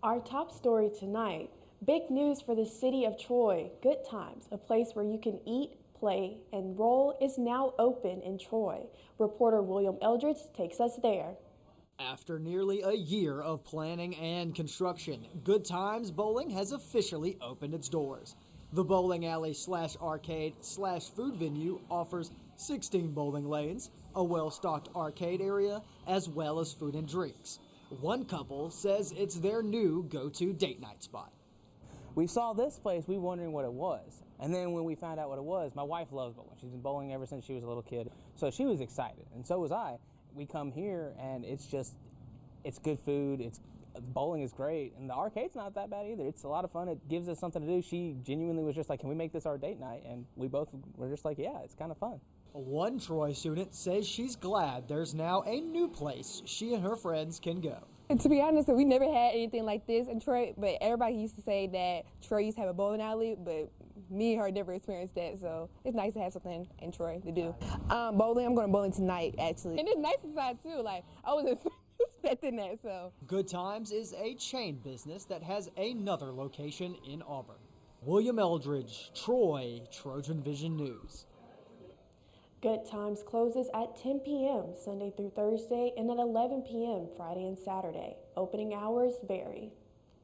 Our top story tonight, big news for the city of Troy. GoodTimes, a place where you can eat, play, and roll, is now open in Troy. Reporter William Eldridge takes us there. After nearly a year of planning and construction, GoodTimes Bowling has officially opened its doors. The bowling alley / arcade / food venue offers 16 bowling lanes, a well-stocked arcade area, as well as food and drinks. One couple says it's their new go-to date night spot. We saw this place, we were wondering what it was. And then when we found out what it was, my wife loves bowling. She's been bowling ever since she was a little kid. So she was excited, and so was I. We come here and it's good food, bowling is great, and the arcade's not that bad either. It's a lot of fun, it gives us something to do. She genuinely was just like, can we make this our date night? And we both were just like, yeah, it's kind of fun. One Troy student says she's glad there's now a new place she and her friends can go. And to be honest, we never had anything like this in Troy, but everybody used to say that Troy used to have a bowling alley, but me and her never experienced that, so it's nice to have something in Troy to do. Bowling, I'm going to bowling tonight, actually. And it's nice inside, too. Like, I was expecting that, so. GoodTimes is a chain business that has another location in Auburn. William Eldridge, Troy, TrojanVision News. GoodTimes closes at 10 p.m. Sunday through Thursday and at 11 p.m. Friday and Saturday. Opening hours vary.